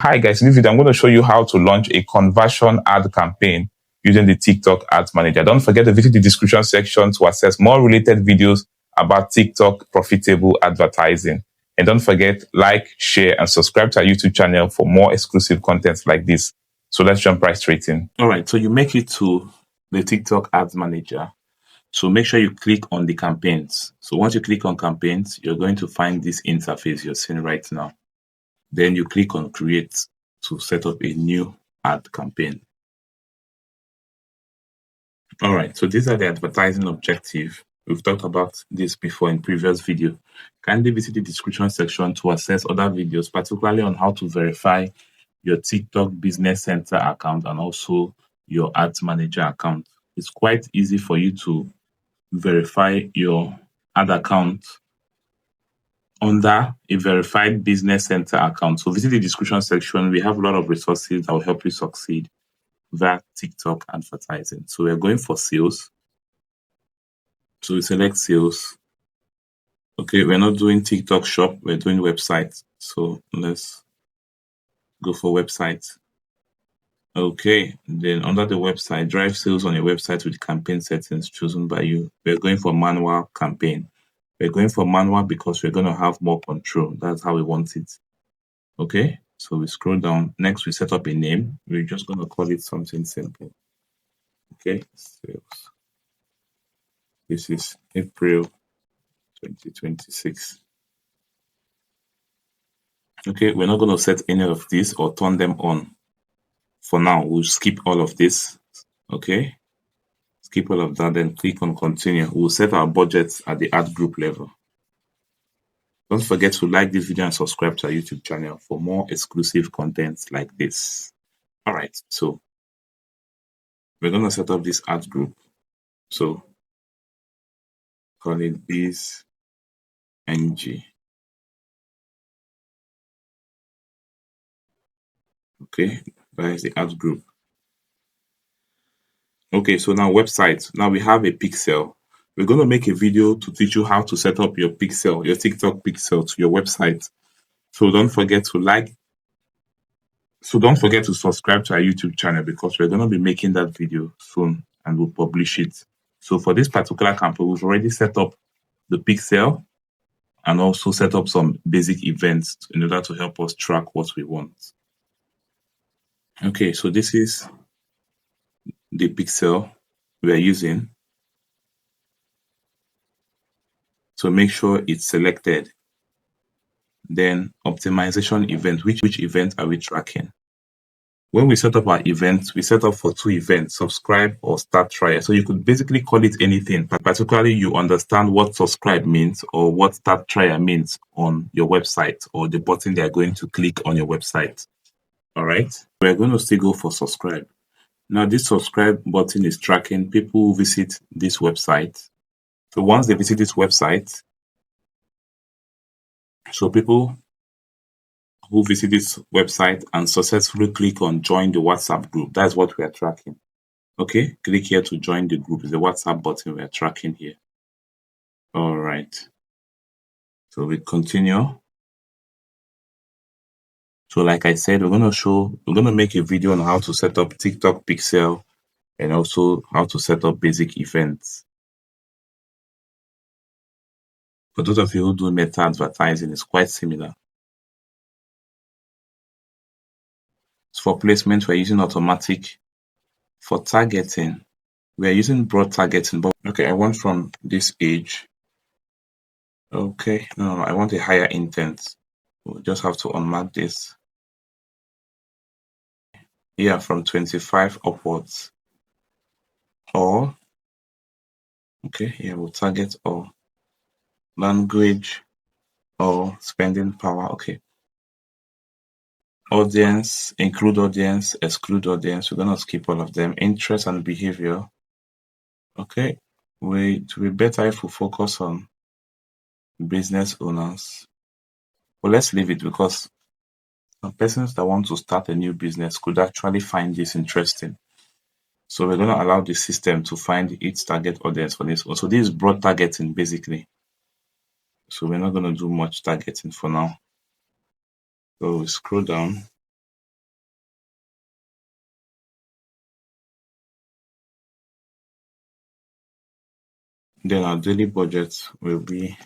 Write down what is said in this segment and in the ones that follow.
Hi guys, in this video I'm going to show you how to launch a conversion ad campaign using the TikTok Ads Manager. Don't forget to visit the description section to access more related videos about TikTok profitable advertising. And don't forget, like, share, and subscribe to our YouTube channel for more exclusive content like this. So let's jump right straight in. All right, so you make it to the TikTok Ads Manager. So make sure you click on the campaigns. So once you click on campaigns, you're going to find this interface you're seeing right now. Then you click on create to set up a new ad campaign. All right, so these are the advertising objective. We've talked about this before in previous video. Kindly visit the description section to access other videos, particularly on how to verify your TikTok Business Center account and also your Ads Manager account. It's quite easy for you to verify your ad account under a verified Business Center account. So visit the description section. We have a lot of resources that will help you succeed via TikTok advertising. So we're going for sales. So we select sales. Okay, we're not doing TikTok shop, we're doing website. So let's go for website. Okay, then under the website, drive sales on your website with campaign settings chosen by you. We're going for manual campaign. We're going for manual because we're going to have more control. That's how we want it. Okay, so we scroll down. Next, we set up a name. We're just going to call it something simple. Okay, sales. This is April 2026. Okay, we're not going to set any of this or turn them on. For now, we'll skip all of this. Okay, skip all of that, then click on continue. We'll set our budgets at the ad group level. Don't forget to like this video and subscribe to our YouTube channel for more exclusive content like this. All right, so we're going to set up this ad group. So call it biz ng. Okay, that is the ad group. Okay, so now website. Now we have a pixel. We're going to make a video to teach you how to set up your pixel, your TikTok pixel to your website. So don't forget to like. So don't forget to subscribe to our YouTube channel because we're going to be making that video soon and we'll publish it. So for this particular campaign, we've already set up the pixel and also set up some basic events in order to help us track what we want. Okay, so this is the pixel we are using. So make sure it's selected. Then optimization event, which event are we tracking? When we set up our events, we set up for 2 events, subscribe or start trial. So you could basically call it anything, but particularly you understand what subscribe means or what start trial means on your website or the button they are going to click on your website. All right, we're going to still go for subscribe. Now this subscribe button is tracking people who visit this website. So once they visit this website, so people who visit this website and successfully click on join the WhatsApp group, that's what we are tracking. Okay, click here to join the group. It's the WhatsApp button we are tracking here. All right, so we continue. So like I said, we're going to make a video on how to set up TikTok pixel and also how to set up basic events. For those of you who do meta advertising, it's quite similar. So for placement, we're using automatic. For targeting, we're using broad targeting. But okay, I want from this age. Okay, no, I want a higher intent. We'll just have to unmark this. Yeah, from 25 upwards. Or, okay, yeah, we'll target all. Language or spending power. Okay. Audience, include audience, exclude audience. We're going to skip all of them. Interest and behavior. Okay. It will be better if we focus on business owners. But let's leave it because persons that want to start a new business could actually find this interesting. So we're going to allow the system to find its target audience for this. So this is broad targeting basically. So we're not going to do much targeting for now. So we scroll down. Then our daily budget will be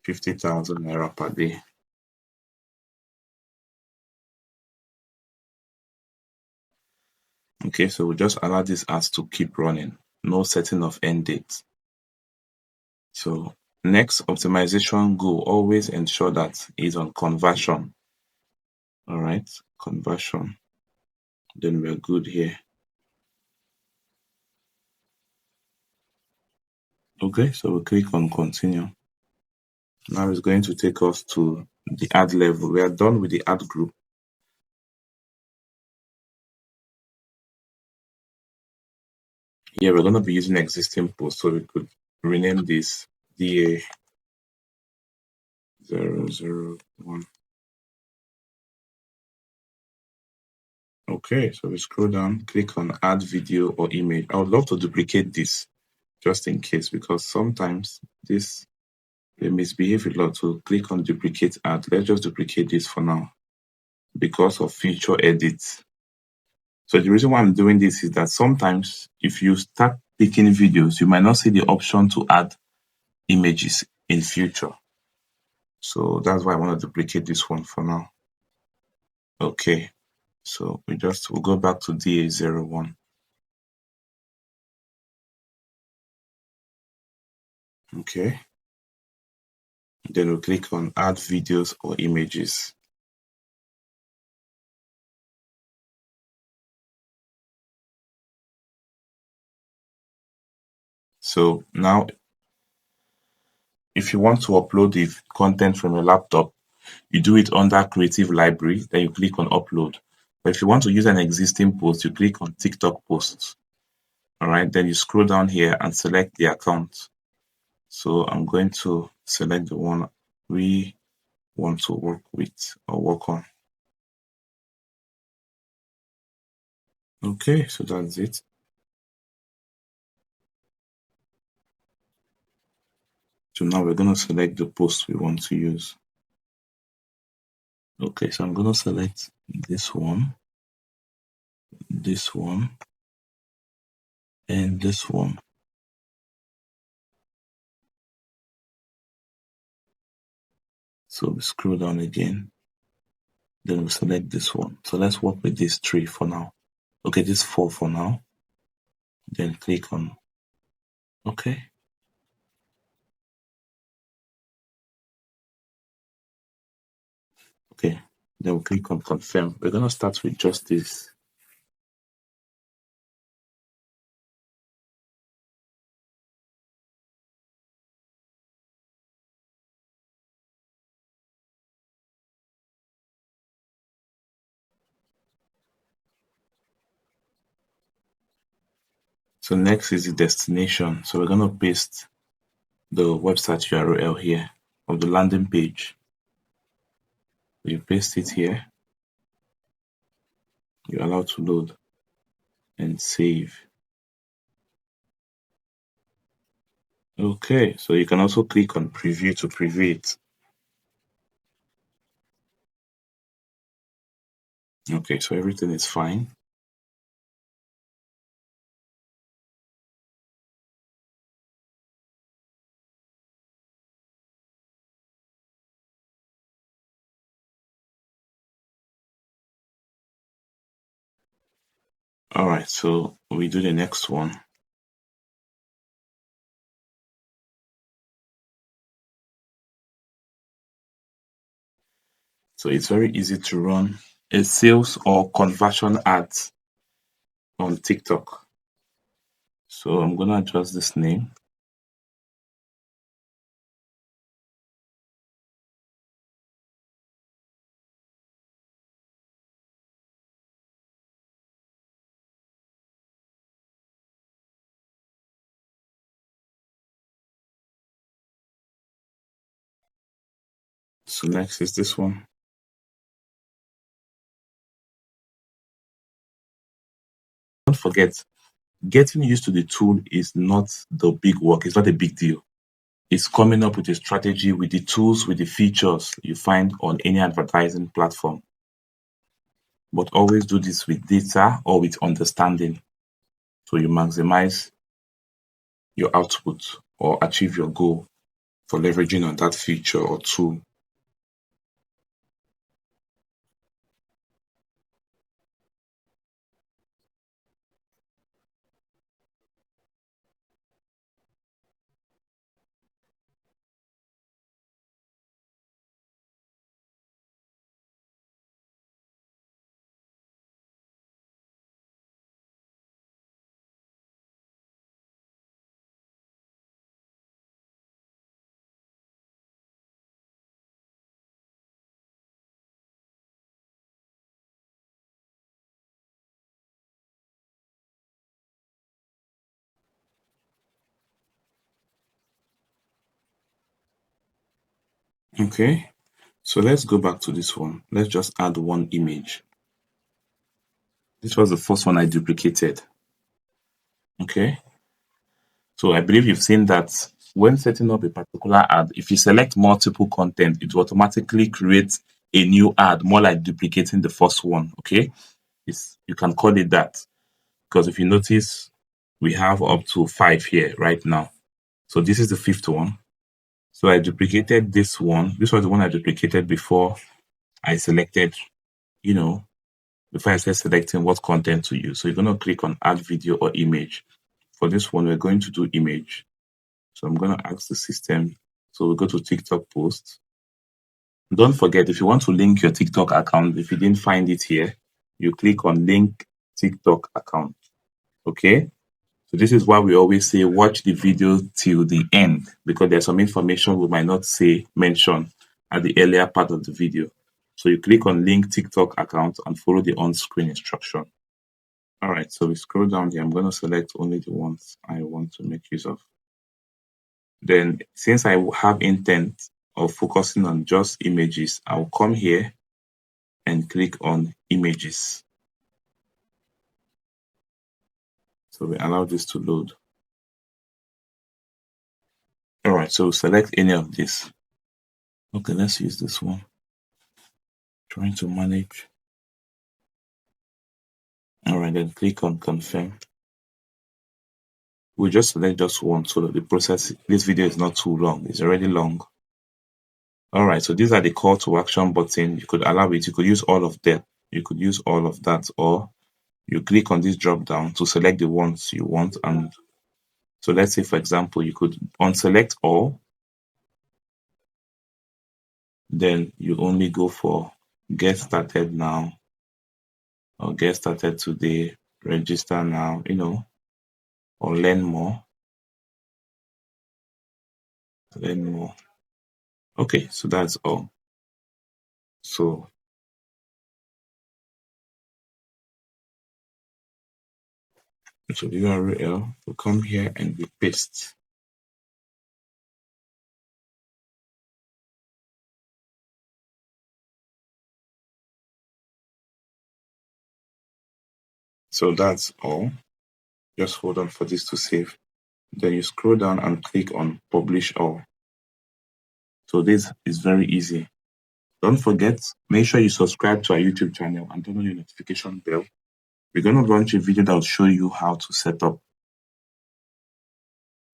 50,000 naira per day. Okay, so we just allow this ads to keep running. No setting of end date. So next optimization goal, always ensure that is on conversion. All right, conversion. Then we're good here. Okay, so we click on continue. Now it's going to take us to the ad level. We are done with the ad group. Here we're going to be using existing post, so we could rename this DA001. Okay, so we scroll down, click on add video or image. I would love to duplicate this just in case, because sometimes they misbehave a lot. So click on duplicate ad. Let's just duplicate this for now because of future edits. So the reason why I'm doing this is that sometimes if you start picking videos, you might not see the option to add images in future. So that's why I want to duplicate this one for now. Okay, so we'll go back to DA01. Okay, then we'll click on add videos or images. So now if you want to upload the content from your laptop, you do it under Creative Library, then you click on upload. But if you want to use an existing post, you click on TikTok posts. All right, then you scroll down here and select the account. So I'm going to select the one we want to work with or work on. Okay, so that's it. So now we're going to select the post we want to use. Okay, so I'm going to select this one, and this one. So we scroll down again. Then we select this one. So let's work with these 3 for now. Okay, this 4 for now. Then click on OK. Okay, then we'll click on confirm. We're going to start with just this. So next is the destination. So we're going to paste the website URL here of the landing page. You paste it here. You're allowed to load and save. Okay, so you can also click on preview to preview it. Okay, so everything is fine. All right, so we do the next one. So it's very easy to run a sales or conversion ads on TikTok. So I'm going to adjust this name. So next is this one. Don't forget, getting used to the tool is not the big work. It's not a big deal. It's coming up with a strategy with the tools, with the features you find on any advertising platform. But always do this with data or with understanding. So you maximize your output or achieve your goal for leveraging on that feature or tool. Okay, so let's go back to this one. Let's just add one image. This was the first one I duplicated. Okay, so I believe you've seen that when setting up a particular ad, if you select multiple content, it will automatically create a new ad, more like duplicating the first one. Okay, you can call it that, because if you notice, we have up to 5 here right now. So this is the 5th one. So I duplicated this one. This was the one I duplicated before I selected, before I started selecting what content to use. So you're going to click on add video or image. For this one, we're going to do image. So I'm going to ask the system. So we'll go to TikTok post. Don't forget, if you want to link your TikTok account, if you didn't find it here, you click on link TikTok account. Okay. So this is why we always say watch the video till the end, because there's some information we might not mention at the earlier part of the video. So you click on link TikTok account and follow the on-screen instruction. All right, so we scroll down here. I'm going to select only the ones I want to make use of. Then since I have intent of focusing on just images, I'll come here and click on images. So we allow this to load. All right, so select any of this. Okay, let's use this one. Trying to manage. All right, then click on confirm. We'll just select just one so that the process, this video is not too long. It's already long. All right, so these are the call to action button. You could allow it. You could use all of them. You could use all of that, or you click on this drop down to select the ones you want. And so let's say, for example, you could unselect all. Then you only go for get started now or get started today, register now, or learn more. Learn more. Okay, so that's all. So the URL will come here and we paste. So that's all. Just hold on for this to save. Then you scroll down and click on publish all. So this is very easy. Don't forget, make sure you subscribe to our YouTube channel and turn on your notification bell. We're going to launch a video that will show you how to set up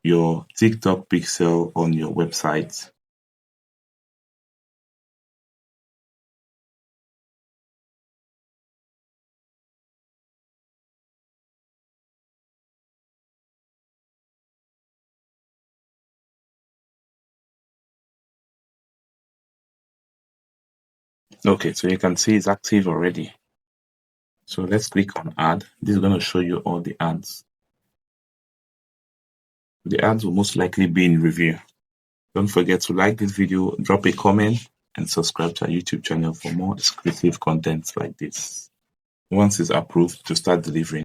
your TikTok pixel on your website. Okay, so you can see it's active already. So let's click on add. This is going to show you all the ads. The ads will most likely be in review. Don't forget to like this video, drop a comment, and subscribe to our YouTube channel for more exclusive content like this. Once it's approved, to start delivering.